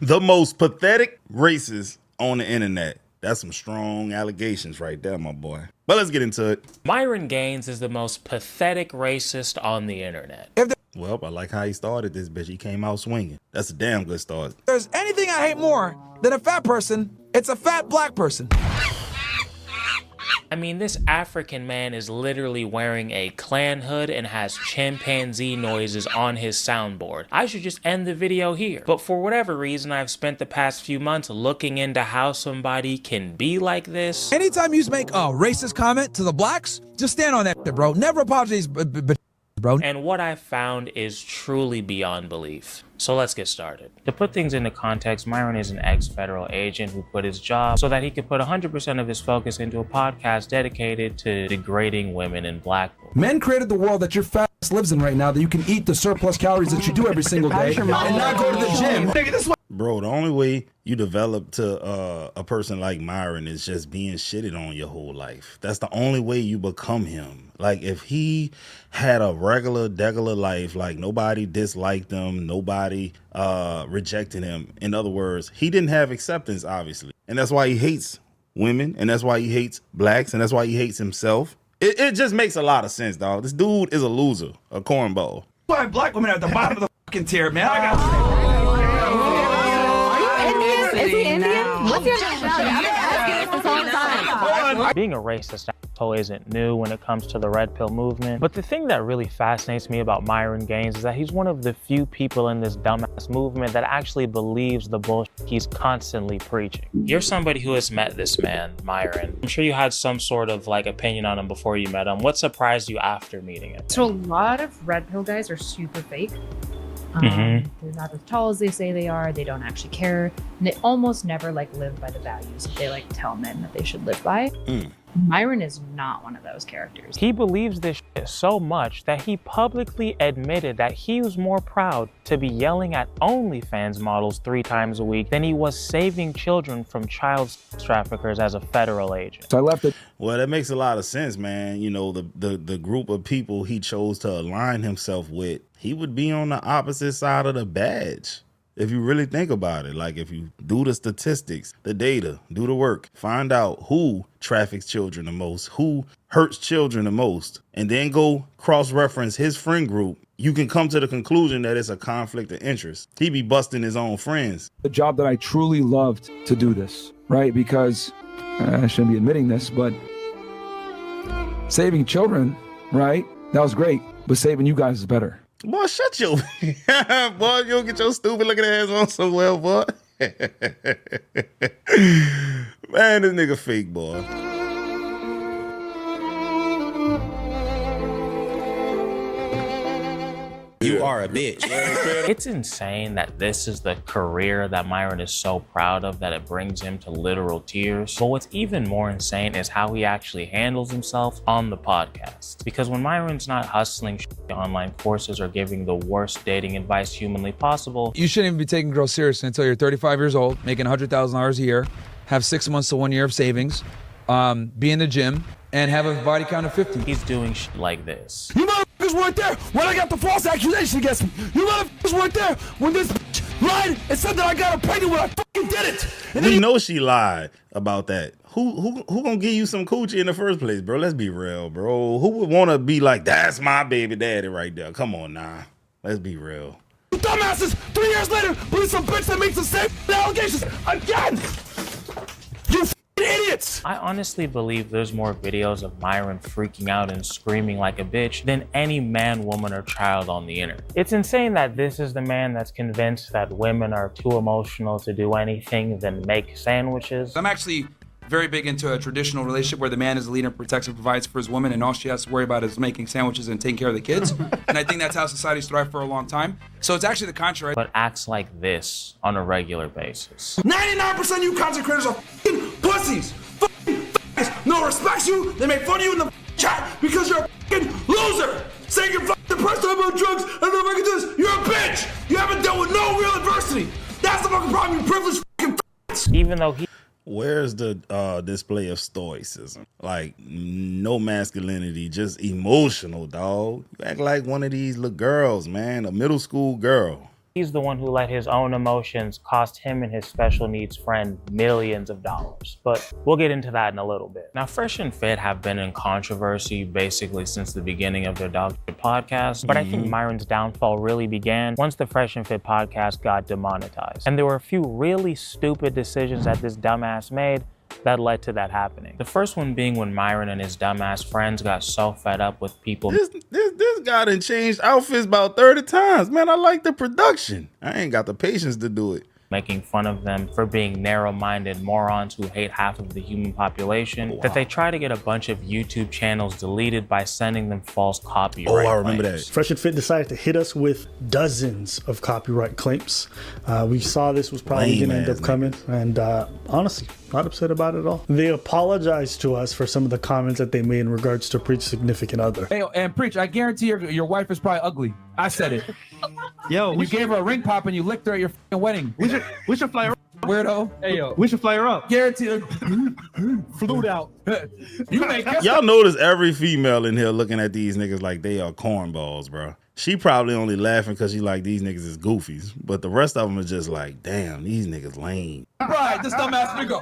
The most pathetic racist on the internet. That's some strong allegations right there, my boy. But let's get into it. Myron Gaines is the most pathetic racist on the internet. Well, I like how he started this bitch. He came out swinging. That's a damn good start. If there's anything I hate more than a fat person, it's a fat black person. I mean, this African man is literally wearing a Klan hood and has chimpanzee noises on his soundboard. I should just end the video here. But for whatever reason, I've spent the past few months looking into how somebody can be like this. Anytime you make a racist comment to the blacks, just stand on that shit, bro. Never apologize, bro. And what I found is truly beyond belief. So let's get started. To put things into context, Myron is an ex-federal agent who quit his job so that he could put 100% of his focus into a podcast dedicated to degrading women and black people. Men created the world that your fat ass lives in right now, that you can eat the surplus calories that you do every single day and not go to the gym. Bro, the only way you develop to a person like Myron is just being shitted on your whole life. That's the only way you become him. Like, if he had a degular life, like nobody disliked him, nobody rejected him. In other words, he didn't have acceptance, obviously. And that's why he hates women, and that's why he hates blacks, and that's why he hates himself. It just makes a lot of sense, dog. This dude is a loser, a cornball. Why black women are at the bottom of the fucking tier, man? I got Is he Indian? What's your nationality? I've been asking this whole time. Being a racist asshole isn't new when it comes to the red pill movement, but the thing that really fascinates me about Myron Gaines is that he's one of the few people in this dumbass movement that actually believes the bullshit he's constantly preaching. You're somebody who has met this man, Myron. I'm sure you had some sort of opinion on him before you met him. What surprised you after meeting him? So a lot of red pill guys are super fake. They're not as tall as they say they are. They don't actually care. And they almost never live by the values that they tell men that they should live by. Myron is not one of those characters. He believes this shit so much that he publicly admitted that he was more proud to be yelling at OnlyFans models 3 times a week than he was saving children from child traffickers as a federal agent. So I left it. Well, that makes a lot of sense, man. You know, the group of people he chose to align himself with, he would be on the opposite side of the badge. If you really think about it, if you do the statistics, the data, do the work, find out who traffics children the most, who hurts children the most, and then go cross-reference his friend group, you can come to the conclusion that it's a conflict of interest. He be busting his own friends. The job that I truly loved to do this, right? Because I shouldn't be admitting this, but saving children, right? That was great, but saving you guys is better. Boy, shut your... Boy, you don't get your stupid looking ass on so well, boy. Man, this nigga fake, boy. You are a bitch. It's insane that this is the career that Myron is so proud of that it brings him to literal tears. But what's even more insane is how he actually handles himself on the podcast. Because when Myron's not hustling online courses or giving the worst dating advice humanly possible, You shouldn't even be taking girls seriously until you're 35 years old, making $100,000 a year, have 6 months to 1 year of savings, be in the gym, and have a body count of 50. he's doing shit like this. You motherfuckers weren't there when I got the false accusation against me. You motherfuckers weren't there when this bitch lied and said that I got her pregnant when I fucking did it. And We know she lied about that. Who gonna give you some coochie in the first place, bro? Let's be real, bro. Who would want to be like, that's my baby daddy right there? Come on now. Let's be real. you dumbasses, 3 years later, believe some bitch that makes the same allegations again. You idiots. I honestly believe there's more videos of Myron freaking out and screaming like a bitch than any man, woman, or child on the internet. It's insane that this is the man that's convinced that women are too emotional to do anything than make sandwiches. I'm actually very big into a traditional relationship where the man is the leader, protects and provides for his woman, and all she has to worry about is making sandwiches and taking care of the kids. And I think that's how society's thrived for a long time. So it's actually the contrary. But acts like this on a regular basis. 99% of you content creators are fucking pussies. Fucking f***ers. No one respects you. They make fun of you in the chat because you're a fucking loser. Saying you're fucking depressed about drugs and the fucking this. You're a bitch. You haven't dealt with no real adversity. That's the fucking problem, you privileged fucking f***ers. Even though he Where's the display of stoicism? No masculinity, just emotional, dog. You act like one of these little girls, man, a middle school girl. He's the one who let his own emotions cost him and his special needs friend millions of dollars. But we'll get into that in a little bit. Now, Fresh and Fit have been in controversy basically since the beginning of their dog shit podcast. But I think Myron's downfall really began once the Fresh and Fit podcast got demonetized. And there were a few really stupid decisions that this dumbass made that led to that happening. The first one being when Myron and his dumbass friends got so fed up with people. This guy done changed outfits about 30 times. Man, I like the production. I ain't got the patience to do it. Making fun of them for being narrow-minded morons who hate half of the human population, that they try to get a bunch of YouTube channels deleted by sending them false copyright I remember claims. that. Fresh and Fit decided to hit us with dozens of copyright claims. We saw this was probably going to end up coming, and honestly, not upset about it at all. They apologized to us for some of the comments that they made in regards to Preach's significant other. Hey, and Preach, I guarantee your wife is probably ugly. I said it. Yo, You gave her a ring pop and you licked her at your fucking wedding. we should fly her up. Weirdo. Hey, yo, we should fly her up. Guarantee her. Flew out. You make Y'all notice every female in here looking at these niggas like they are cornballs, bro. She probably only laughing because she like these niggas is goofies. But the rest of them are just like, damn, these niggas lame. Right, this dumbass nigga.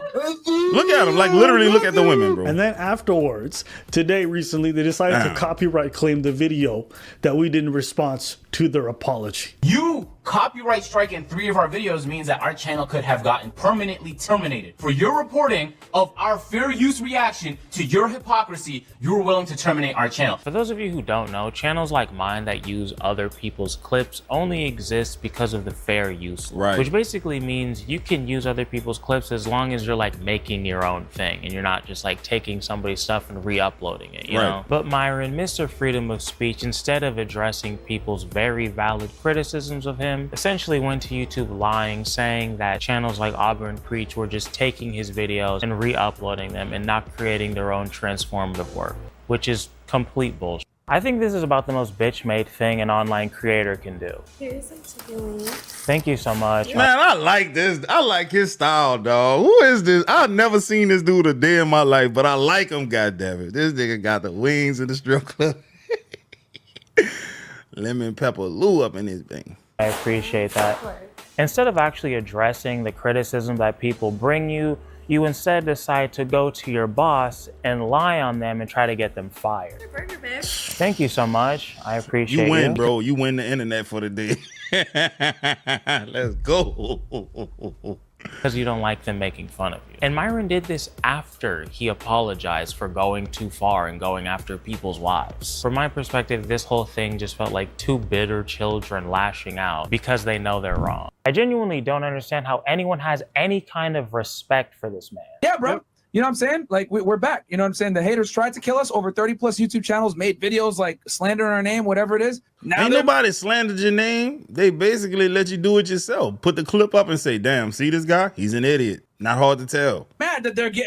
Look at them, like literally look at the women, bro. And then afterwards, recently, they decided to copyright claim the video that we did in response to their apology. You copyright striking 3 of our videos means that our channel could have gotten permanently terminated. For your reporting of our fair use reaction to your hypocrisy, you were willing to terminate our channel. For those of you who don't know, channels like mine that use other people's clips only exist because of the fair use law, Right. which basically means you can use other people's clips as long as you're like making your own thing and you're not just like taking somebody's stuff and re-uploading it, you know? But Myron, Mr. Freedom of Speech, instead of addressing people's very valid criticisms of him, essentially went to YouTube lying, saying that channels like Auburn Preach were just taking his videos and re-uploading them and not creating their own transformative work, which is complete bullshit. I think this is about the most bitch-made thing an online creator can do. Thank you so much. Man, I like this. I like his style, dog. Who is this? I've never seen this dude a day in my life, but I like him, goddammit. This nigga got the wings in the strip club. Lemon pepper Lou up in his thing. I appreciate that. Instead of actually addressing the criticism that people bring you, you instead decide to go to your boss and lie on them and try to get them fired. Thank you so much. I appreciate You win, bro. You win the internet for the day. Let's go. Because you don't like them making fun of you. And Myron did this after he apologized for going too far and going after people's wives. From my perspective, this whole thing just felt like two bitter children lashing out because they know they're wrong. I genuinely don't understand how anyone has any kind of respect for this man. Yeah, bro. You know what I'm saying? Like, we're back. You know what I'm saying? The haters tried to kill us. Over 30 plus YouTube channels made videos like slandering our name, whatever it is. Now Ain't nobody slandered your name. They basically let you do it yourself. Put the clip up and say, damn, see this guy? He's an idiot. Not hard to tell. Man,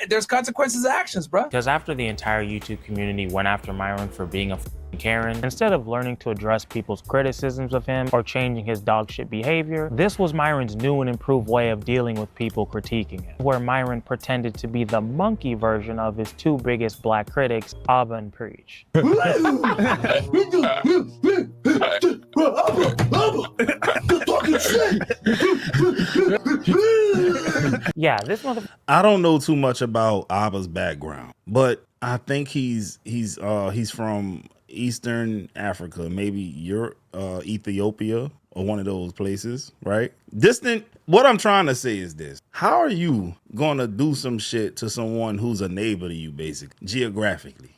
there's consequences of actions, bro. Because after the entire YouTube community went after Myron for being a Karen, instead of learning to address people's criticisms of him or changing his dogshit behavior, this was Myron's new and improved way of dealing with people critiquing him, where Myron pretended to be the monkey version of his two biggest black critics, Auburn Preach. Yeah, this motherfucker. I don't know too much about Abba's background, but I think he's from Eastern Africa, maybe Europe, Ethiopia, or one of those places, right? Distant. What I'm trying to say is this: how are you gonna do some shit to someone who's a neighbor to you, basically, geographically?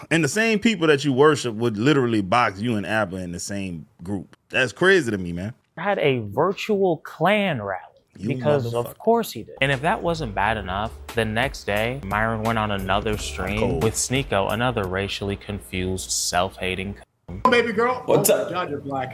And the same people that you worship would literally box you and Abba in the same group. That's crazy to me, man. Had a virtual Klan rally. Because of course he did. And if that wasn't bad enough, the next day, Myron went on another stream with Sneeko, another racially confused, self-hating Baby girl. What's up? God, you're black.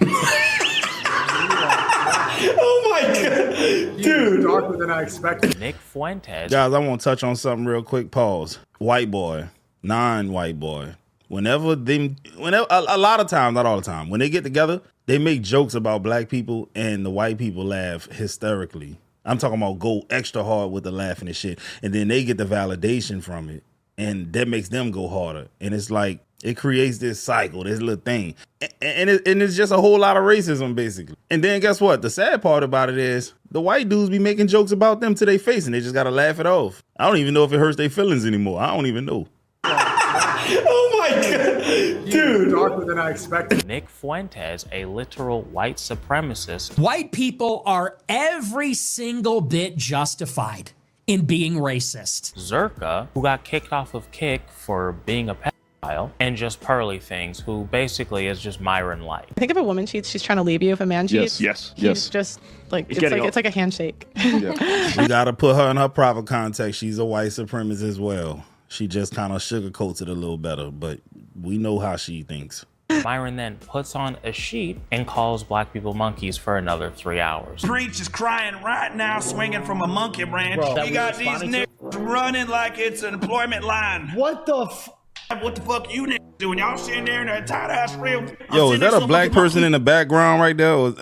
Oh my god, dude. Darker than I expected. Nick Fuentes. Guys, I want to touch on something real quick. Pause. White boy, non-white boy. Whenever a lot of times, not all the time, when they get together, they make jokes about black people and the white people laugh hysterically. I'm talking about go extra hard with the laughing and shit. And then they get the validation from it. And that makes them go harder. And it's like, It creates this cycle, this little thing. And it's just a whole lot of racism, basically. And then guess what? The sad part about it is the white dudes be making jokes about them to their face, and they just got to laugh it off. I don't even know if it hurts their feelings anymore. I don't even know. Oh my God. Dude. Darker than I expected. Nick Fuentes, a literal white supremacist. White people are every single bit justified in being racist. Zerka, who got kicked off of Kick for being a pedophile. And just Pearly Things, who basically is just Myron light. I think if a woman cheats, she's trying to leave you. If a man cheats, he's just like it's like a handshake. We gotta put her in her proper context. She's a white supremacist as well. She just kind of sugarcoats it a little better, but we know how she thinks. Myron then puts on a sheet and calls black people monkeys for another 3 hours. Preach is crying right now, swinging from a monkey branch. We got these niggas running like it's an employment line. What the What the fuck you niggas doing? Y'all sitting there in that tight ass real. Yo, is that a black person in the background right there?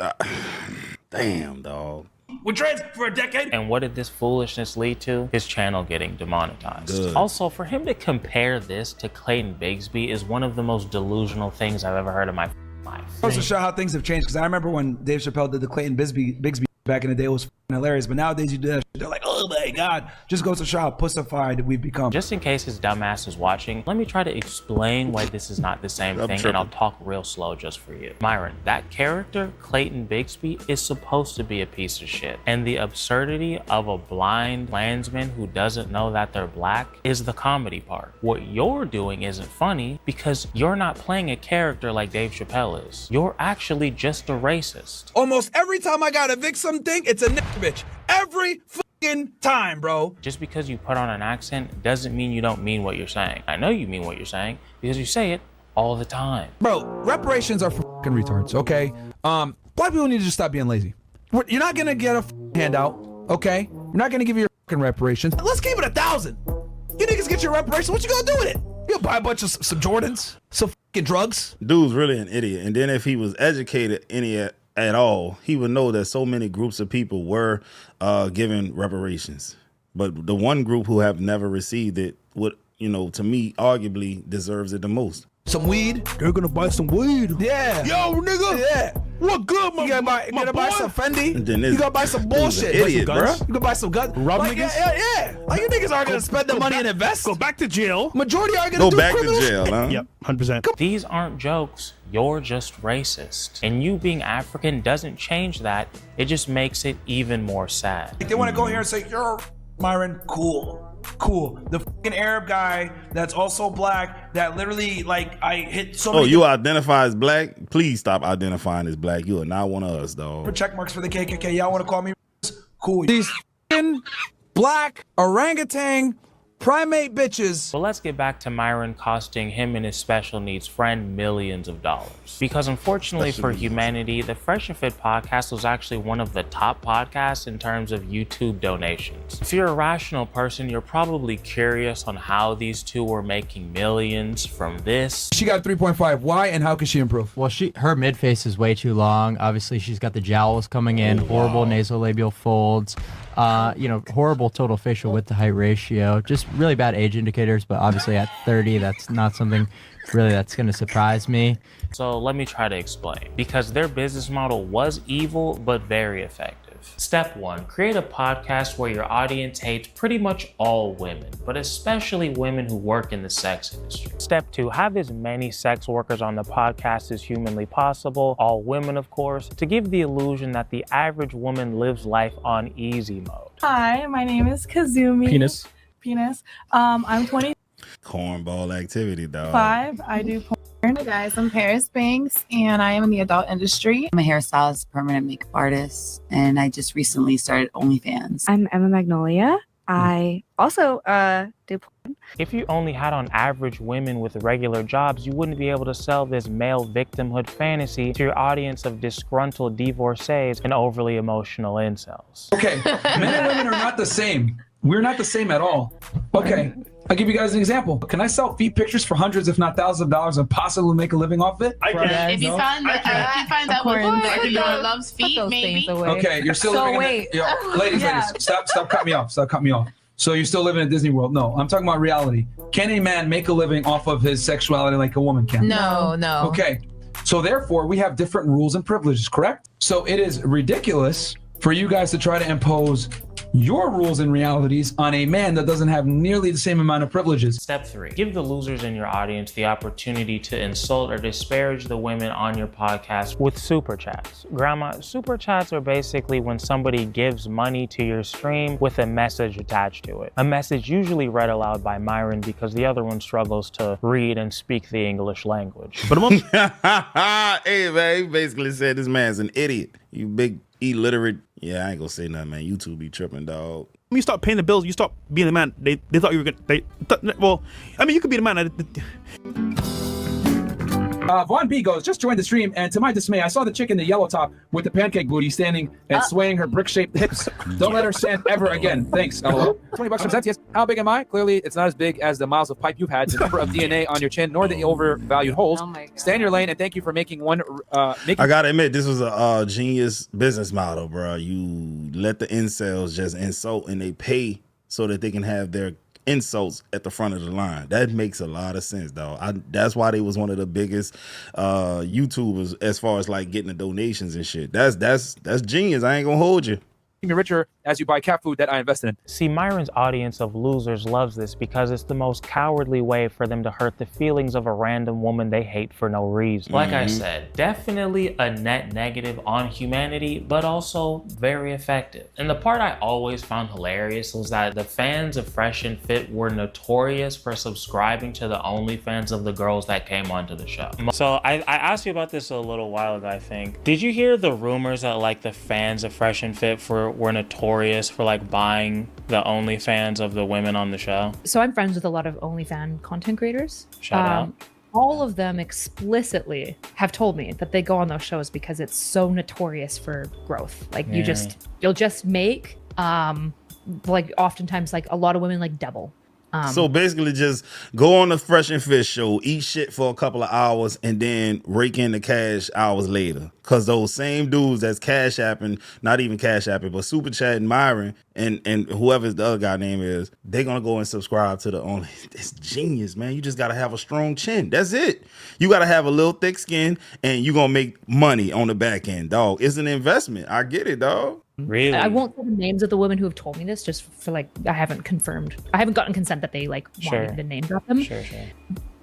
Damn, dog. We dreads for a decade. And what did this foolishness lead to? His channel getting demonetized. Good. Also, for him to compare this to Clayton Bigsby is one of the most delusional things I've ever heard in my life. Goes to show how things have changed, because I remember when Dave Chappelle did the Clayton Bigsby back in the day, it was hilarious, but nowadays you do that shit, they're like, oh my God. Just goes to show how pussified we've become. Just in case his dumbass is watching, let me try to explain why this is not the same thing, and I'll talk real slow just for you. Myron, that character, Clayton Bigsby, is supposed to be a piece of shit. And the absurdity of a blind Klansman who doesn't know that they're black is the comedy part. What you're doing isn't funny because you're not playing a character like Dave Chappelle is. You're actually just a racist. Almost every time I gotta evict something, it's a bitch. Every fucking time, bro. Just because you put on an accent doesn't mean you don't mean what you're saying. I know you mean what you're saying because you say it all the time. Bro, reparations are for fucking retards, okay? Black people need to just stop being lazy. You're not gonna get a handout, okay? We're not gonna give you your fucking reparations. Let's keep it 1,000. You niggas get your reparations, what you gonna do with it? You gonna buy a bunch of some Jordans, some fucking drugs? Dude's really an idiot. And then if he was educated at all, he would know that so many groups of people were given reparations. But the one group who have never received it would, to me, arguably deserves it the most. Some weed? They're gonna buy some weed. Yeah. Yo, nigga. Yeah. What good, You gotta buy some Fendi. And then You gotta buy some bullshit. Idiot, Buy some guns. You gotta buy some guns. Rob like, niggas? Yeah. Like, you niggas aren't gonna spend the money and invest. Go back to jail. Majority are gonna Go do back to criminal jail, shit. huh? Yep, 100%. These aren't jokes. You're just racist. And you being African doesn't change that. It just makes it even more sad. Like, they wanna go here and say, you're Myron, cool. The fucking Arab guy that's also black that literally, like, I hit so many. Oh, you identify as black? Please stop identifying as black. You are not one of us, dog. check marks for the KKK. Y'all wanna call me cool. These fucking black orangutan primate bitches. But let's get back to Myron costing him and his special needs friend millions of dollars. Because unfortunately for humanity, the Fresh and Fit podcast was actually one of the top podcasts in terms of YouTube donations. If you're a rational person, you're probably curious on how these two were making millions from this. She got 3.5. Why and how can she improve? Well, her mid face is way too long. Obviously, she's got the jowls coming in, horrible nasolabial folds. Horrible total facial width to height ratio. Just really bad age indicators, but obviously at 30, that's not something really that's going to surprise me. So let me try to explain. Because their business model was evil, but very effective. Step 1, create a podcast where your audience hates pretty much all women, but especially women who work in the sex industry. Step 2, have as many sex workers on the podcast as humanly possible, all women of course, to give the illusion that the average woman lives life on easy mode. Hi, my name is Kazumi. Penis. I'm 25. Cornball activity, dog. I do porn. Hey guys, I'm Paris Banks and I am in the adult industry. I'm a hairstylist, permanent makeup artist, and I just recently started OnlyFans. I'm Emma Magnolia. I also do porn. If you only had on average women with regular jobs, you wouldn't be able to sell this male victimhood fantasy to your audience of disgruntled divorcees and overly emotional incels. Okay, men and women are not the same. We're not the same at all. Okay, I'll give you guys an example. Can I sell feet pictures for hundreds, if not thousands of dollars and possibly make a living off it? I can. If you find that woman that loves feet, maybe. Okay, you're still living in it. Ladies, stop cutting me off. So you still live in a Disney World? No, I'm talking about reality. Can a man make a living off of his sexuality like a woman can? No. Okay. So therefore, we have different rules and privileges, correct? So it is ridiculous for you guys to try to impose your rules and realities on a man that doesn't have nearly the same amount of privileges. Step 3. Give the losers in your audience the opportunity to insult or disparage the women on your podcast with super chats. Grandma, super chats are basically when somebody gives money to your stream with a message attached to it. A message usually read aloud by Myron because the other one struggles to read and speak the English language. But hey man, he basically said this man's an idiot. You big illiterate. Yeah, I ain't gonna say nothing, man. YouTube be tripping, dog. When you start paying the bills, you stop being a man. They thought you were gonna. Well, I mean, you could be the man. Vaughn B goes, just joined the stream, and to my dismay, I saw the chick in the yellow top with the pancake booty standing and swaying her brick-shaped hips. Don't let her stand ever again. Thanks. LOL. $20 from Zentius. How big am I? Clearly, it's not as big as the miles of pipe you've had, the number of DNA on your chin, nor the overvalued holes. Oh Stay in your lane, and thank you for making one. I gotta admit, this was a genius business model, bro. You let the incels just insult, and they pay so that they can have their insults at the front of the line. That makes a lot of sense, dog. That's why they was one of the biggest YouTubers as far as like getting the donations and shit. That's genius. I ain't gonna hold you. Me richer as you buy cat food that I invested in. See, Myron's audience of losers loves this because it's the most cowardly way for them to hurt the feelings of a random woman they hate for no reason. Like I said, definitely a net negative on humanity, but also very effective. And the part I always found hilarious was that the fans of Fresh and Fit were notorious for subscribing to the OnlyFans of the girls that came onto the show. So I asked you about this a little while ago, I think. Did you hear the rumors that like the fans of Fresh and Fit were notorious for like buying the OnlyFans of the women on the show? So I'm friends with a lot of OnlyFans content creators. Shout out. All of them explicitly have told me that they go on those shows because it's so notorious for growth. Like you'll just make like oftentimes like a lot of women like double. So basically just go on the Fresh and Fit show, eat shit for a couple of hours, and then rake in the cash hours later. Because those same dudes that's cash apping, not even cash apping, but super chatting Myron and whoever the other guy name is, they're going to go and subscribe to the only. It's genius, man. You just got to have a strong chin. That's it. You got to have a little thick skin, and you're going to make money on the back end, dog. It's an investment. I get it, dog. Really? I won't say the names of the women who have told me this, just for like, I haven't gotten consent that they like wanted to name drop them. Sure.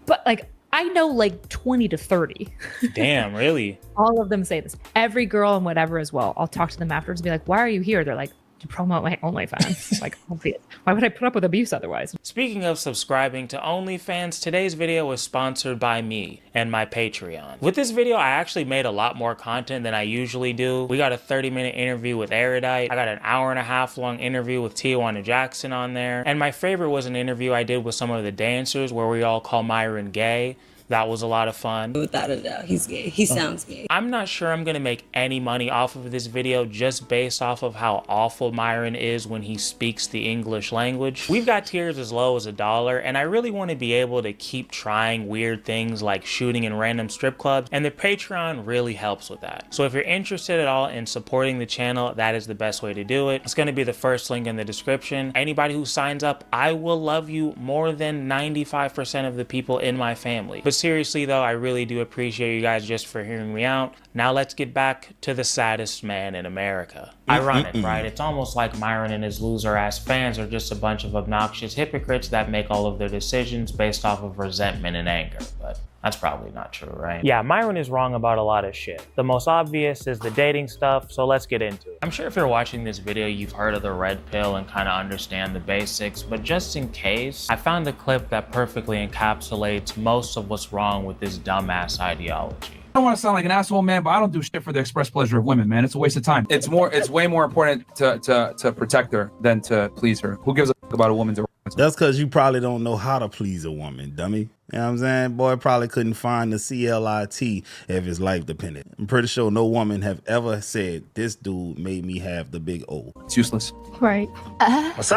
But like, I know like 20 to 30. Damn, really? All of them say this. Every girl and whatever as well. I'll talk to them afterwards and be like, why are you here? They're like, to promote my OnlyFans. Like, obvious. Why would I put up with abuse otherwise? Speaking of subscribing to OnlyFans, today's video was sponsored by me and my Patreon. With this video, I actually made a lot more content than I usually do. We got a 30-minute interview with Erudite. I got an hour-and-a-half long interview with Tijuana Jackson on there. And my favorite was an interview I did with some of the dancers where we all call Myron gay. That was a lot of fun. Without a doubt, he's gay. He sounds gay. I'm not sure I'm gonna make any money off of this video just based off of how awful Myron is when he speaks the English language. We've got tiers as low as $1, and I really want to be able to keep trying weird things like shooting in random strip clubs, and the Patreon really helps with that. So if you're interested at all in supporting the channel, that is the best way to do it. It's gonna be the first link in the description. Anybody who signs up, I will love you more than 95% of the people in my family. But seriously though, I really do appreciate you guys just for hearing me out. Now let's get back to the saddest man in America. Ironic, right? It's almost like Myron and his loser-ass fans are just a bunch of obnoxious hypocrites that make all of their decisions based off of resentment and anger, but that's probably not true, right? Yeah, Myron is wrong about a lot of shit. The most obvious is the dating stuff, so let's get into it. I'm sure if you're watching this video, you've heard of the red pill and kind of understand the basics, but just in case, I found a clip that perfectly encapsulates most of what's wrong with this dumbass ideology. I don't want to sound like an asshole, man, but I don't do shit for the express pleasure of women, man. It's a waste of time. It's way more important to protect her than to please her. Who gives a fuck about a woman's? That's because you probably don't know how to please a woman, dummy. You know what I'm saying? Boy probably couldn't find the CLIT if his life depended. I'm pretty sure no woman have ever said, this dude made me have the big O. It's useless. Right. Wait, is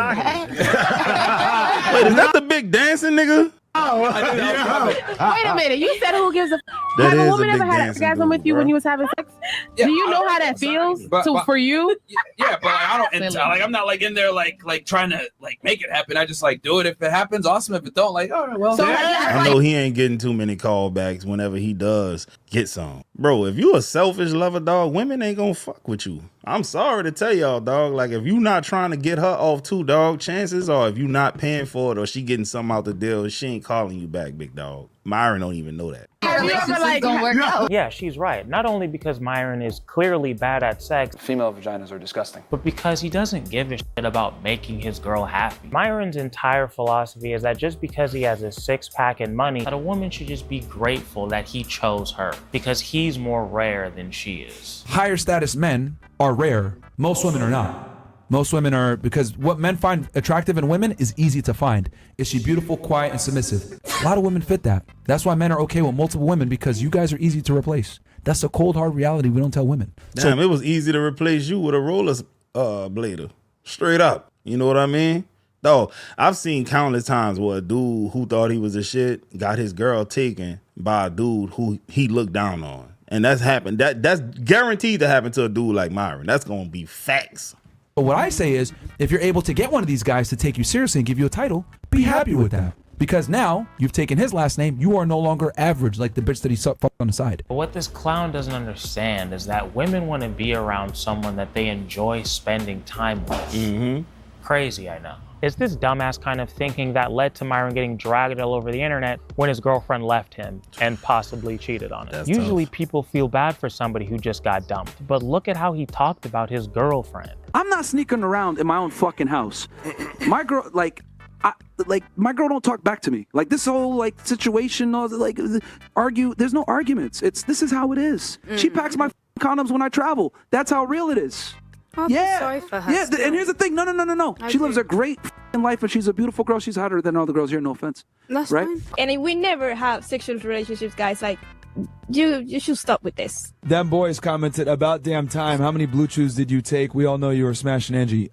that the big dancing nigga? Wait a minute. You said who gives a That Have a is woman a big ever had an dancing orgasm dude, with you when bro. you was having sex? Yeah, Do you know how that feels for you? Yeah, but like, I don't. And, like, I'm not like in there like trying to like make it happen. I just like do it. If it happens, awesome. If it don't, like, all right, well. So I know he ain't getting too many callbacks whenever he does get some. Bro, if you a selfish lover, dog, women ain't gonna fuck with you. I'm sorry to tell y'all, dog. Like, if you not trying to get her off too, dog, chances are if you not paying for it or she getting something out the deal, she ain't calling you back, big dog. Myron don't even know that. Have you ever like Gonna work out. Yeah, she's right. Not only because Myron is clearly bad at sex, Female vaginas are disgusting. but because he doesn't give a shit about making his girl happy. Myron's entire philosophy is that just because he has a six-pack and money, that a woman should just be grateful that he chose her because he's more rare than she is. Higher status men are rare. Most women are not. Most women are, because what men find attractive in women is easy to find. Is she beautiful, quiet, and submissive? A lot of women fit that. That's why men are okay with multiple women, because you guys are easy to replace. That's a cold, hard reality we don't tell women. Damn, it was easy to replace you with a roller blader. Straight up. You know what I mean? Though, I've seen countless times where a dude who thought he was a shit got his girl taken by a dude who he looked down on. And that's happened. That's guaranteed to happen to a dude like Myron. That's going to be facts. But what I say is, if you're able to get one of these guys to take you seriously and give you a title, be happy with that. Because now you've taken his last name, you are no longer average like the bitch that he fucked on the side. But what this clown doesn't understand is that women want to be around someone that they enjoy spending time with. Crazy, I know. It's this dumbass kind of thinking that led to Myron getting dragged all over the internet when his girlfriend left him and possibly cheated on him. That's Usually tough. People feel bad for somebody who just got dumped, but look at how he talked about his girlfriend. I'm not sneaking around in my own fucking house. My girl, my girl don't talk back to me. Like, this whole like situation, argue. There's no arguments. This is how it is. She packs my condoms when I travel. That's how real it is. I feel sorry for her. Yeah, and here's the thing. No. She lives a great life, and she's a beautiful girl. She's hotter than all the girls here. No offense. That's right? fine. And if we never have sexual relationships, guys, like, you should stop with this. Them boys commented, about damn time. How many blue chews did you take? We all know you were smashing Angie.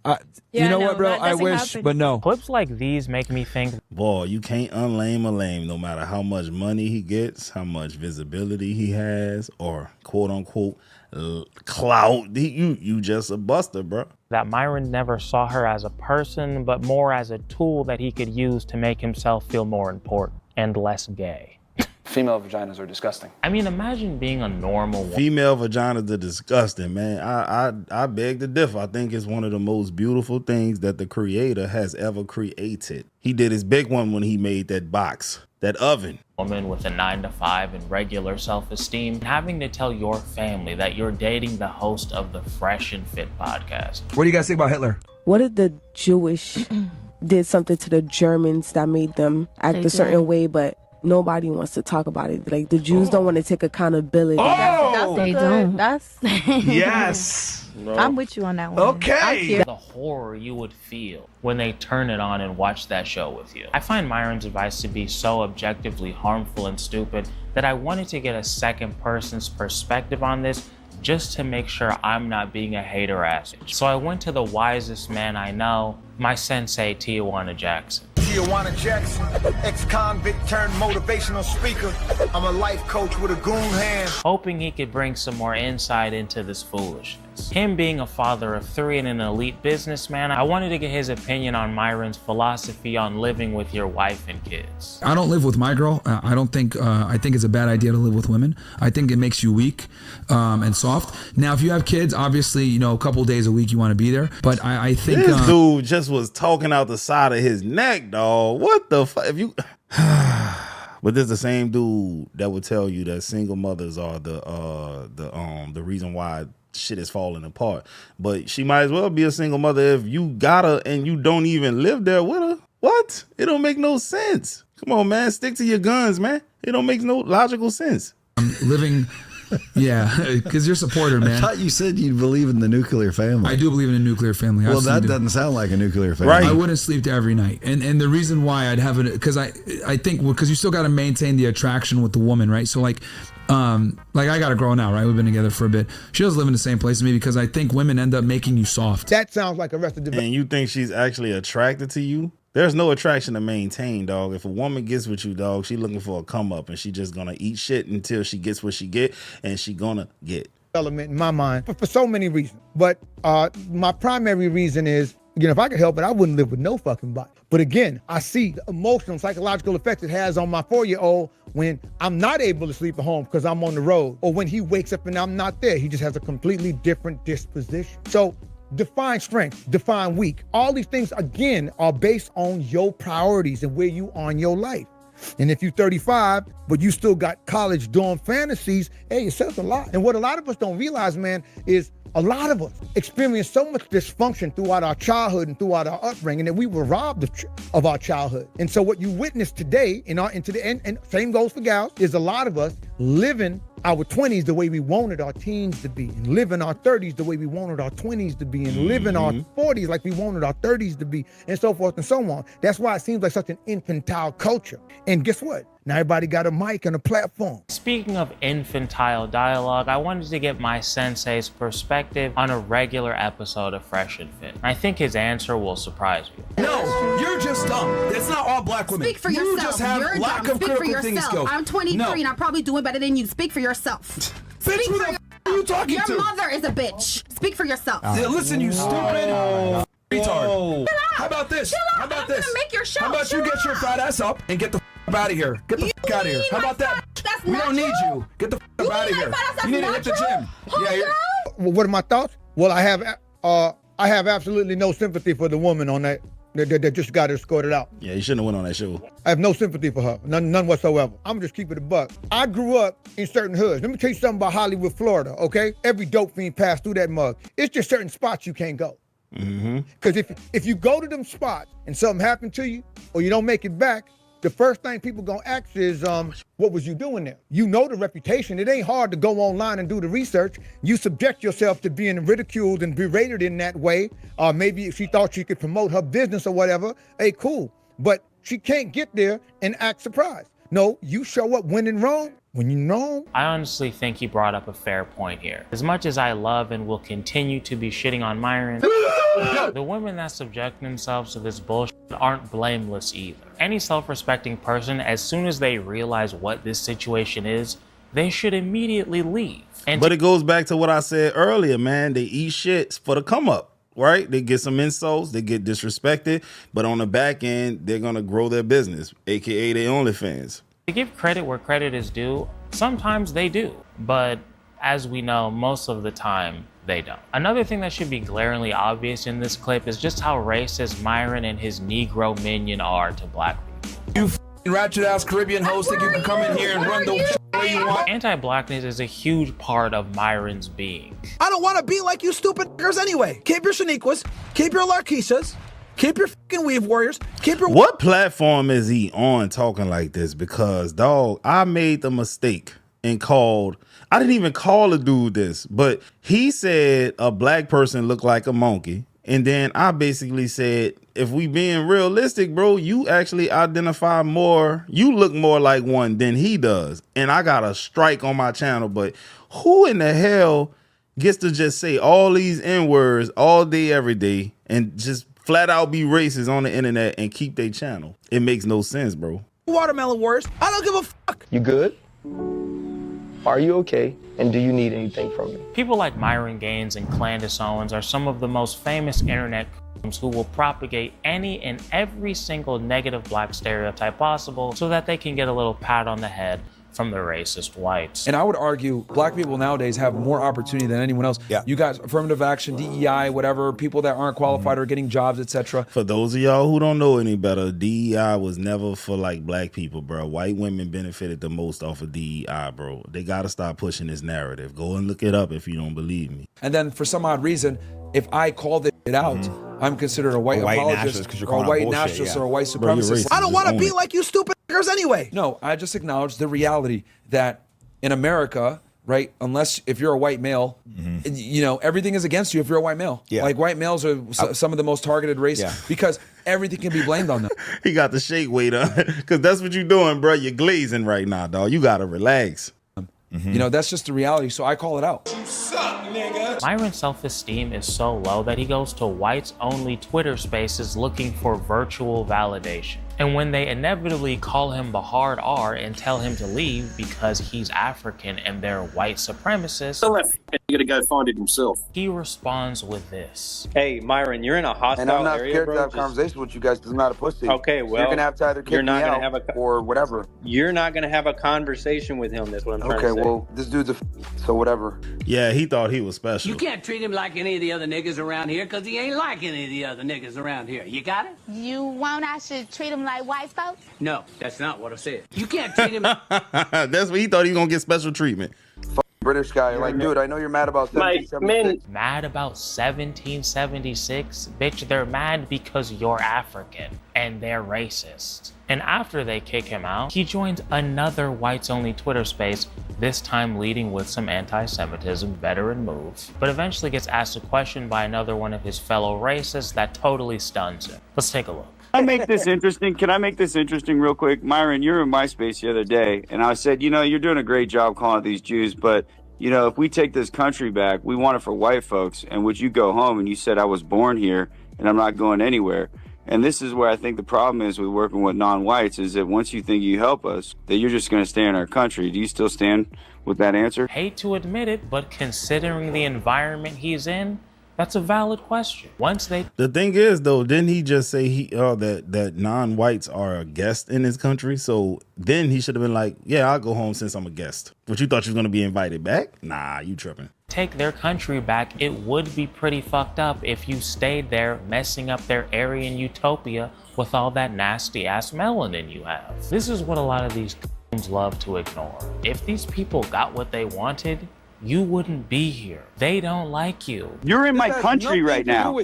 You know what, bro? I wish, but no. Clips like these make me think, boy, you can't unlame a lame no matter how much money he gets, how much visibility he has, or quote unquote clout. You just a buster, bro. That Myron never saw her as a person, but more as a tool that he could use to make himself feel more important and less gay. Female vaginas are disgusting. I mean, imagine being a normal woman. Female vaginas are disgusting, man. I beg to differ. I think it's one of the most beautiful things that the creator has ever created. He did his big one when he made that box, that oven. Woman with a 9-to-5 and regular self-esteem, and having to tell your family that you're dating the host of the Fresh and Fit podcast. What do you guys think about Hitler? What if the Jewish did something to the Germans that made them act a certain way, but nobody wants to talk about it? Like, the Jews don't want to take accountability. They don't. That's Yes. I'm with you on that one. Okay. The horror you would feel when they turn it on and watch that show with you. I find Myron's advice to be so objectively harmful and stupid that I wanted to get a second person's perspective on this just to make sure I'm not being a hater ass. So I went to the wisest man I know, my sensei, Tijuana Jackson. Tijuana Jackson, ex-convict turned motivational speaker. I'm a life coach with a goon hand. Hoping he could bring some more insight into this foolishness. Him being a father of 3 and an elite businessman, I wanted to get his opinion on Myron's philosophy on living with your wife and kids. I don't live with my girl. I think it's a bad idea to live with women. I think it makes you weak and soft. Now, if you have kids, obviously, a couple days a week you want to be there. But I think this dude just was talking out the side of his neck, dog. What the fuck? If you, but this is the same dude that would tell you that single mothers are the reason why shit is falling apart. But she might as well be a single mother if you got her and you don't even live there with her. What? It don't make no sense. Come on, man. Stick to your guns, man. It don't make no logical sense. I'm living. Yeah, because you're a supporter, man. I thought you said you believe in the nuclear family. I do believe in a nuclear family. Well, Absolutely that do. doesn't sound like a nuclear family. Right. I wouldn't sleep there every night. And the reason why I'd have it, because I think, because you still got to maintain the attraction with the woman, right? So like I got a girl now, right? We've been together for a bit. She doesn't live in the same place as me because I think women end up making you soft. That sounds like Arrested Development. And you think she's actually attracted to you? There's no attraction to maintain, dog. If a woman gets with you, dog, she looking for a come up, and she just gonna eat shit until she gets what she get, and she gonna get. Element in my mind for so many reasons. But my primary reason is, if I could help it, I wouldn't live with no fucking body. But again, I see the emotional, psychological effects it has on my 4-year-old when I'm not able to sleep at home because I'm on the road, or when he wakes up and I'm not there. He just has a completely different disposition. So define strength, define weak. All these things, again, are based on your priorities and where you are in your life. And if you're 35, but you still got college dorm fantasies, hey, it says a lot. And what a lot of us don't realize, man, is a lot of us experience so much dysfunction throughout our childhood and throughout our upbringing that we were robbed of our childhood. And so what you witness today and same goes for gals, is a lot of us living our 20s the way we wanted our teens to be, and living our 30s the way we wanted our 20s to be, and living our 40s like we wanted our 30s to be, and so forth and so on. That's why it seems like such an infantile culture. And guess what? Now everybody got a mic and a platform. Speaking of infantile dialogue, I wanted to get my sensei's perspective on a regular episode of Fresh and Fit. I think his answer will surprise you. No, you're just dumb. It's not all black women. Speak for you yourself. Just have You're lack dumb. of Speak for critical thinking yourself. skills. I'm 23 and I'm probably doing better than you. Speak for yourself. Bitch, who the f are you talking to? Your mother is a bitch. Speak for yourself. Listen, you stupid retard. How about this? How about this? Make your show. How about you get your fat ass up and get the f out of here? Get the f out of here. How about that? That's we not don't need true. you. Get the f out of here. You need to hit the gym. Yeah, you're. Well, what are my thoughts? Well, I have absolutely no sympathy for the woman on that just got escorted out. Yeah, you shouldn't have went on that show. I have no sympathy for her, none whatsoever. I'm just keeping it a buck. I grew up in certain hoods. Let me tell you something about Hollywood, Florida, okay? Every dope fiend passed through that mug. It's just certain spots you can't go. Because if you go to them spots and something happened to you, or you don't make it back, the first thing people gonna ask is, what was you doing there? You know the reputation. It ain't hard to go online and do the research. You subject yourself to being ridiculed and berated in that way. Maybe if she thought she could promote her business or whatever, hey, cool. But she can't get there and act surprised. No, you show up when in Rome. When you know. I honestly think he brought up a fair point here. As much as I love and will continue to be shitting on Myron, the women that subject themselves to this bullshit aren't blameless either. Any self-respecting person, as soon as they realize what this situation is, they should immediately leave. But it goes back to what I said earlier, man. They eat shit for the come up. Right? They get some insults, they get disrespected, but on the back end, they're gonna grow their business, aka their OnlyFans. To give credit where credit is due, sometimes they do, but as we know, most of the time, they don't. Another thing that should be glaringly obvious in this clip is just how racist Myron and his Negro minion are to black people. You f***ing ratchet-ass Caribbean host think you can come in here and run the way you want. Anti-blackness is a huge part of Myron's being. I don't want to be like you stupid niggas anyway. Keep your Shaniquas, keep your Larkeishas, keep your fucking Weave Warriors, keep your... What platform is he on talking like this? Because, dog, I made the mistake and called... I didn't even call a dude this, but he said a black person looked like a monkey. And then I basically said, if we being realistic, bro, you actually identify more, you look more like one than he does. And I got a strike on my channel, but who in the hell gets to just say all these N-words all day, every day, and just flat out be racist on the internet and keep their channel? It makes no sense, bro. Watermelon Warriors. I don't give a fuck. You good? Are you okay? And do you need anything from me? People like Myron Gaines and Candace Owens are some of the most famous internet who will propagate any and every single negative black stereotype possible so that they can get a little pat on the head from the racist whites. And I would argue black people nowadays have more opportunity than anyone else. Yeah. You guys, affirmative action, DEI, whatever, people that aren't qualified are getting jobs, etc. For those of y'all who don't know any better, DEI was never for like black people, bro. White women benefited the most off of DEI, bro. They got to stop pushing this narrative. Go and look it up if you don't believe me. And then for some odd reason, if I call this shit out, I'm considered a white apologist or a white nationalist or a white supremacist. I don't want to be like you stupid niggas anyway. No, I just acknowledge the reality that in America, right, unless if you're a white male, you know, everything is against you if you're a white male. Yeah. Like white males are some of the most targeted race because everything can be blamed on them. He got the shake weight on because that's what you're doing, bro. You're glazing right now, dog. You got to relax. You know, that's just the reality. So I call it out. Myron's self-esteem is so low that he goes to whites-only Twitter spaces looking for virtual validation. And when they inevitably call him the hard R and tell him to leave because he's African and they're white supremacists, Tell that nigga to go find it himself. he responds with this. Hey, Myron, you're in a hostile And I'm not area, scared bro. to have conversations with you guys because I'm not a pussy. Okay, well, you're gonna have to either kick me out or whatever. You're not gonna have a conversation with him. That's what I'm trying to say. Okay, well, this dude's so whatever. Yeah, he thought he was special. You can't treat him like any of the other niggas around here because he ain't like any of the other niggas around here. You got it? You want I should treat him like white folks? No, that's not what I said. You can't treat him. That's what he thought he was gonna get special treatment. British guy, like, dude, I know you're mad about 1776. Mad about 1776? Bitch, they're mad because you're African and they're racist. And after they kick him out, he joins another whites-only Twitter space, this time leading with some anti-Semitism veteran moves, but eventually gets asked a question by another one of his fellow racists that totally stuns him. Let's take a look. I make this interesting. Can I make this interesting real quick? Myron, you were in my space the other day, and I said, you know, you're doing a great job calling out these Jews, but, you know, if we take this country back, we want it for white folks. And would you go home? And you said, I was born here, and I'm not going anywhere. And this is where I think the problem is with working with non-whites is that once you think you help us, that you're just going to stay in our country. Do you still stand with that answer? Hate to admit it, but considering the environment he's in, that's a valid question. The thing is, though, didn't he just say that non-whites are a guest in his country? So then he should have been like, yeah, I'll go home since I'm a guest. But you thought you was going to be invited back? Nah, you tripping. Take their country back, it would be pretty fucked up if you stayed there messing up their Aryan utopia with all that nasty ass melanin you have. This is what a lot of these love to ignore. If these people got what they wanted, you wouldn't be here. They don't like you. You're in my country right now.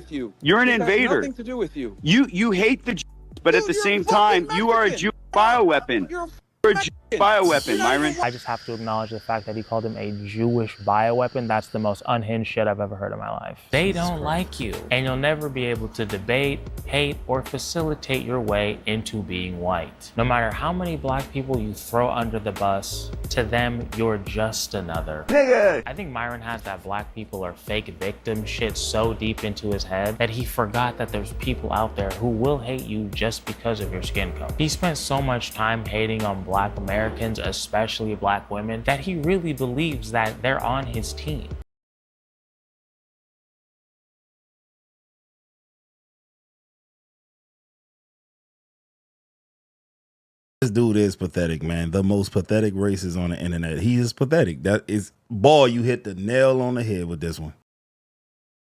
You're an invader. Nothing to do with you. You hate the Jews, but at the same time, you are a Jew bioweapon. You're a Jew bioweapon, Myron. I just have to acknowledge the fact that he called him a Jewish bioweapon. That's the most unhinged shit I've ever heard in my life. They don't like you, and you'll never be able to debate, hate, or facilitate your way into being white. No matter how many black people you throw under the bus, to them, you're just another. Nigga. I think Myron has that black people are fake victim shit so deep into his head that he forgot that there's people out there who will hate you just because of your skin color. He spent so much time hating on black Americans, especially black women, that he really believes that they're on his team. This dude is pathetic, man. The most pathetic racist on the internet. He is pathetic. That is, boy, you hit the nail on the head with this one.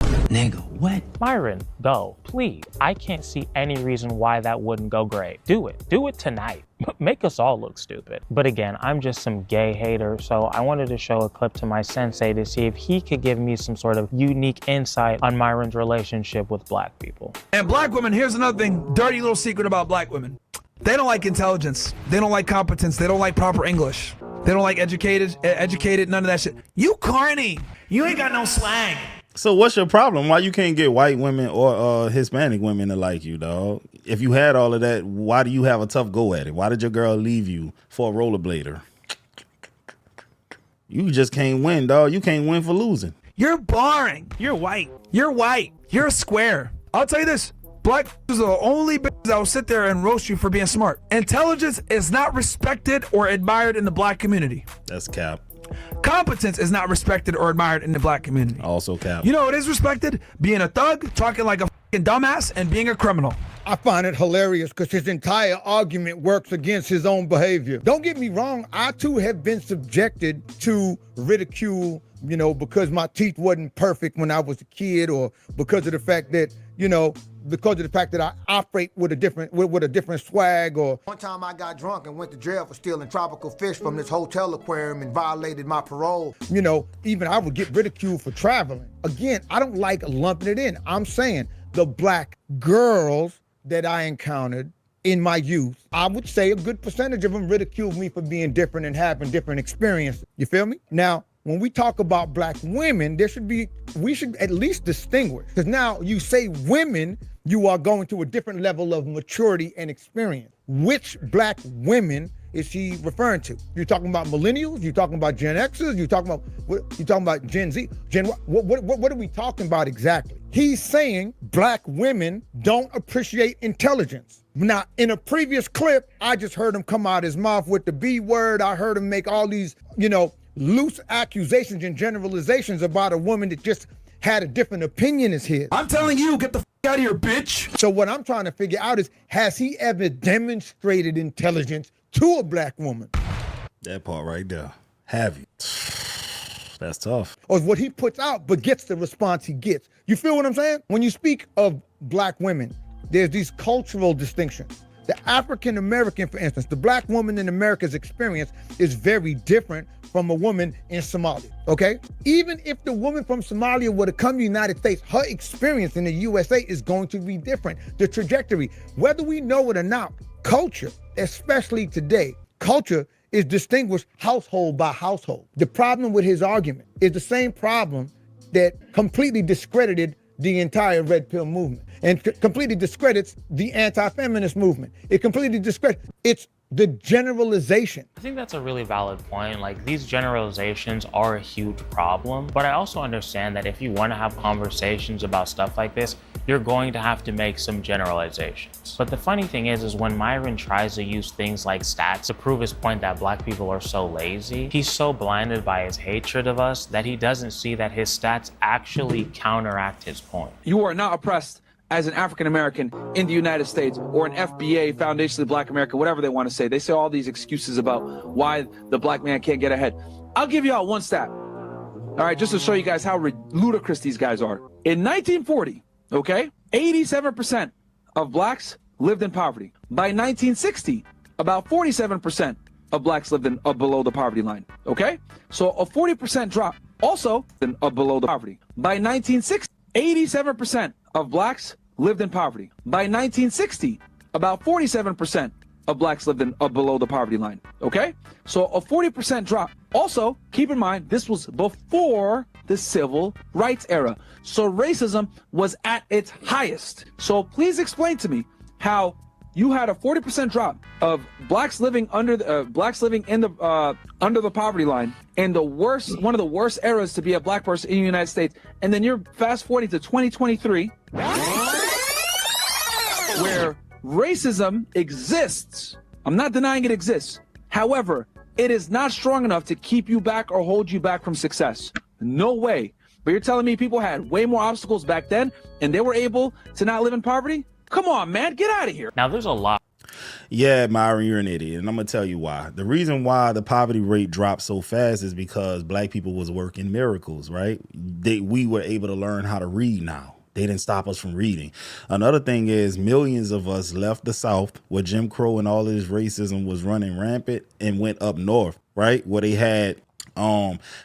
Nigga, what? Myron, go, please. I can't see any reason why that wouldn't go great. Do it. Do it tonight. Make us all look stupid. But again, I'm just some gay hater, so I wanted to show a clip to my sensei to see if he could give me some sort of unique insight on Myron's relationship with black people. And black women, here's another thing, dirty little secret about black women. They don't like intelligence. They don't like competence. They don't like proper English. They don't like educated, none of that shit. You corny. You ain't got no slang. So what's your problem? Why you can't get white women or Hispanic women to like you, dog? If you had all of that, why do you have a tough go at it? Why did your girl leave you for a rollerblader? You just can't win, dog. You can't win for losing. You're boring. You're white. You're white. You're a square. I'll tell you this. Black is the only bitch that will sit there and roast you for being smart. Intelligence is not respected or admired in the black community. That's cap. Competence is not respected or admired in the black community. Also cap. You know what is respected? Being a thug, talking like a fucking dumbass, and being a criminal. I find it hilarious because his entire argument works against his own behavior. Don't get me wrong, I too have been subjected to ridicule, you know, because my teeth wasn't perfect when I was a kid, or because of the fact that, you know, because of the fact that I operate with a different swag. Or one time I got drunk and went to jail for stealing tropical fish from this hotel aquarium and violated my parole. You know, even I would get ridiculed for traveling. Again, I don't like lumping it in. I'm saying the black girls that I encountered in my youth, I would say a good percentage of them ridiculed me for being different and having different experiences. You feel me? Now, when we talk about black women, we should at least distinguish. Because now you say women, you are going to a different level of maturity and experience. Which black women is he referring to? You're talking about millennials? You're talking about Gen Xers? You're talking about Gen Z? What are we talking about exactly? He's saying black women don't appreciate intelligence. Now, in a previous clip, I just heard him come out his mouth with the B word. I heard him make all these, loose accusations and generalizations about a woman that just had a different opinion as his. I'm telling you, get the out of here, bitch. So what I'm trying to figure out is, has he ever demonstrated intelligence to a black woman? That part right there. Have you? That's tough. Or what he puts out but gets the response he gets. You feel what I'm saying? When you speak of black women, there's these cultural distinctions. The African American, for instance, the black woman in America's experience is very different from a woman in Somalia, okay? Even if the woman from Somalia were to come to the United States, her experience in the USA is going to be different. The trajectory, whether we know it or not, culture, especially today, culture is distinguished household by household. The problem with his argument is the same problem that completely discredited the entire red pill movement and completely discredits the anti-feminist movement. It completely discredits, it's the generalization. I think that's a really valid point. Like, these generalizations are a huge problem, but I also understand that if you want to have conversations about stuff like this, you're going to have to make some generalizations. But the funny thing is when Myron tries to use things like stats to prove his point that black people are so lazy, he's so blinded by his hatred of us that he doesn't see that his stats actually counteract his point. You are not oppressed as an African American in the United States, or an FBA, foundationally Black America, whatever they want to say. They say all these excuses about why the black man can't get ahead. I'll give you out one stat, all right, just to show you guys how ludicrous these guys are. In 1940, okay, 87% of blacks lived in poverty. By 1960, about 47% of blacks lived in below the poverty line, okay? So a 40% drop. Also below the poverty. By 1960, 87% of blacks lived in poverty. By 1960, about 47% of blacks lived in below the poverty line, okay? So a 40% drop. Also, keep in mind, this was before the civil rights era. So racism was at its highest. So please explain to me how you had a 40% drop of blacks living under the under the poverty line, and one of the worst eras to be a black person in the United States, and then you're fast forwarding to 2023, where racism exists. I'm not denying it exists. However, it is not strong enough to keep you back or hold you back from success. No way. But you're telling me people had way more obstacles back then, and they were able to not live in poverty? Come on, man, get out of here. Now, there's a lot. Yeah, Myron, you're an idiot. And I'm going to tell you why. The reason why the poverty rate dropped so fast is because black people was working miracles, right? We were able to learn how to read now. They didn't stop us from reading. Another thing is millions of us left the South where Jim Crow and all of this racism was running rampant and went up north, right? Where they had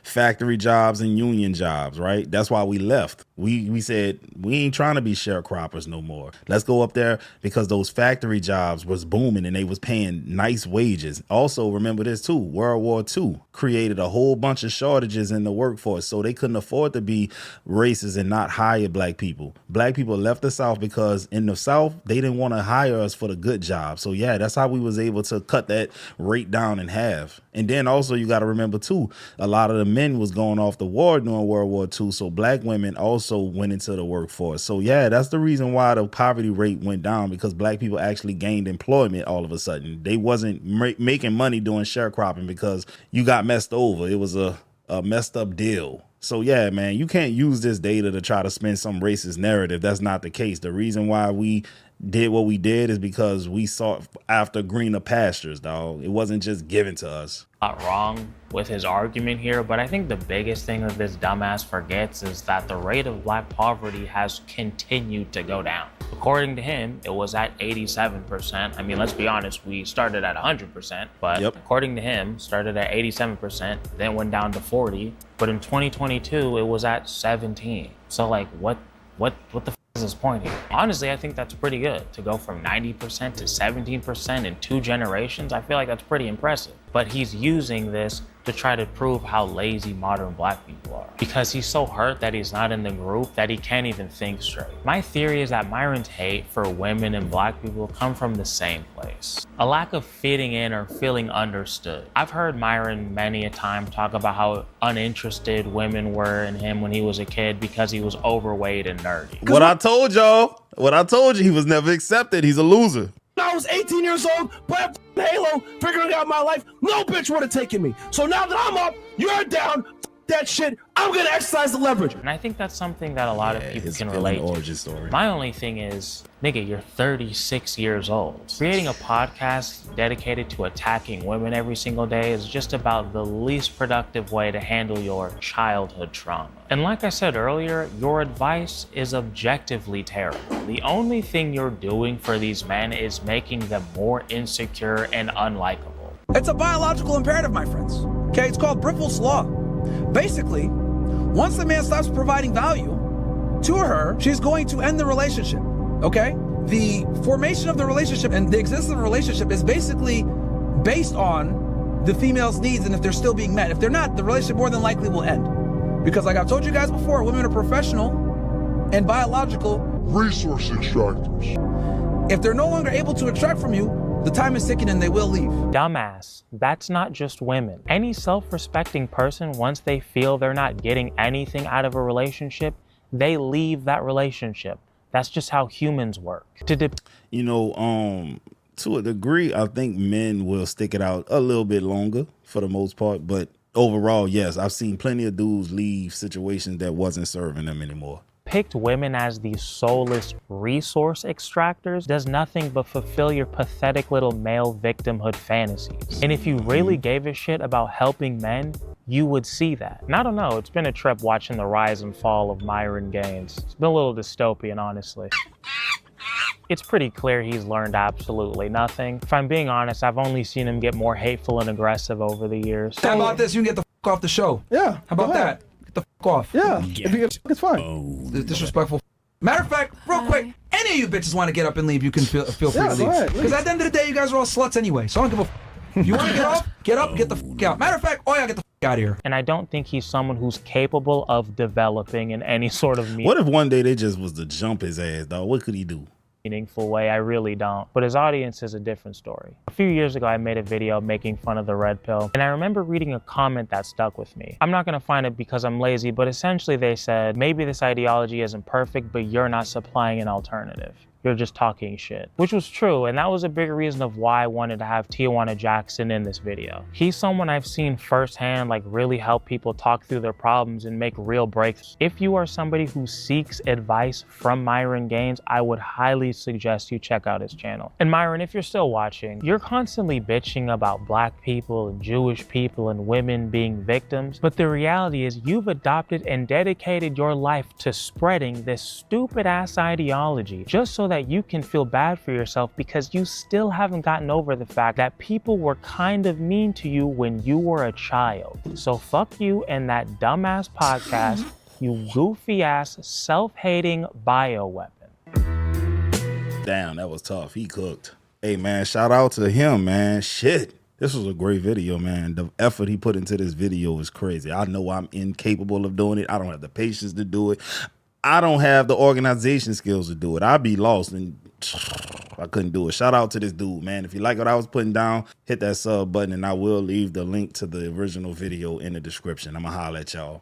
factory jobs and union jobs, right? That's why we left. We said, we ain't trying to be sharecroppers no more. Let's go up there because those factory jobs was booming and they was paying nice wages. Also, remember this too, World War II created a whole bunch of shortages in the workforce, so they couldn't afford to be racist and not hire black people. Black people left the South because in the South, they didn't want to hire us for the good job. So yeah, that's how we was able to cut that rate down in half. And then also you got to remember too, a lot of the men was going off the war during World War II. So black women also went into the workforce. So yeah, that's the reason why the poverty rate went down, because black people actually gained employment all of a sudden. They wasn't making money doing sharecropping because you got messed over. It was a messed up deal. So yeah, man, you can't use this data to try to spin some racist narrative. That's not the case. The reason why we did what we did is because we sought after greener pastures, dog. It wasn't just given to us. Not wrong with his argument here, but I think the biggest thing that this dumbass forgets is that the rate of black poverty has continued to go down. According to him, it was at 87%. I mean, let's be honest, we started at 100%, but according to him, started at 87%, then went down to 40, but in 2022, it was at 17. So like, what the is his point here? Honestly, I think that's pretty good. To go from 90% to 17% in 2 generations, I feel like that's pretty impressive. But he's using this to try to prove how lazy modern black people are. Because he's so hurt that he's not in the group that he can't even think straight. My theory is that Myron's hate for women and black people come from the same place. A lack of fitting in or feeling understood. I've heard Myron many a time talk about how uninterested women were in him when he was a kid because he was overweight and nerdy. What I told y'all, he was never accepted. He's a loser. I was 18 years old, playing Halo, figuring out my life. No bitch would have taken me. So now that I'm up, you're down, that shit, I'm gonna exercise the leverage. And I think that's something that a lot of people can relate to. Story. My only thing is, nigga, you're 36 years old. Creating a podcast dedicated to attacking women every single day is just about the least productive way to handle your childhood trauma. And like I said earlier, your advice is objectively terrible. The only thing you're doing for these men is making them more insecure and unlikable. It's a biological imperative, my friends. Okay, it's called Briffel's Law. Basically, once the man stops providing value to her, she's going to end the relationship, okay? The formation of the relationship and the existence of the relationship is basically based on the female's needs and if they're still being met. If they're not, the relationship more than likely will end. Because like I've told you guys before, women are professional and biological resource extractors. If they're no longer able to extract from you, the time is ticking and they will leave. Dumbass, that's not just women. Any self-respecting person, once they feel they're not getting anything out of a relationship, they leave that relationship. That's just how humans work. You know, to a degree, I think men will stick it out a little bit longer for the most part. But overall, yes, I've seen plenty of dudes leave situations that wasn't serving them anymore. Picked women as these soulless resource extractors does nothing but fulfill your pathetic little male victimhood fantasies. And if you really gave a shit about helping men, you would see that. And I don't know, it's been a trip watching the rise and fall of Myron Gaines. It's been a little dystopian, honestly. It's pretty clear he's learned absolutely nothing. If I'm being honest, I've only seen him get more hateful and aggressive over the years. How about this? You can get the fuck off the show. Yeah. How about that? Get the fuck off. Yeah. If you get it's fine. Disrespectful. Matter of fact, real quick, any of you bitches want to get up and leave, you can feel free to leave. Because at the end of the day, you guys are all sluts anyway, so I don't give a f. You want to get off? Get up, get the f out. Matter of fact, oh yeah, get the f out of here. And I don't think he's someone who's capable of developing in any sort of What if one day they just was to jump his ass, dog? What could he do? Meaningful way. I really don't. But his audience is a different story. A few years ago, I made a video making fun of the red pill, and I remember reading a comment that stuck with me. I'm not going to find it because I'm lazy, but essentially they said, maybe this ideology isn't perfect, but you're not supplying an alternative. You're just talking shit. Which was true, and that was a big reason of why I wanted to have Tijuana Jackson in this video. He's someone I've seen firsthand really help people talk through their problems and make real breakthroughs. If you are somebody who seeks advice from Myron Gaines, I would highly suggest you check out his channel. And Myron, if you're still watching, you're constantly bitching about black people and Jewish people and women being victims, but the reality is you've adopted and dedicated your life to spreading this stupid ass ideology just so that you can feel bad for yourself because you still haven't gotten over the fact that people were kind of mean to you when you were a child. So fuck you and that dumbass podcast, you goofy ass self-hating bioweapon. Damn, that was tough. He cooked. Hey man, shout out to him, man. Shit. This was a great video, man. The effort he put into this video is crazy. I know I'm incapable of doing it. I don't have the patience to do it. I don't have the organization skills to do it. I'd be lost and I couldn't do it. Shout out to this dude, man. If you like what I was putting down, hit that sub button and I will leave the link to the original video in the description. I'm gonna holler at y'all.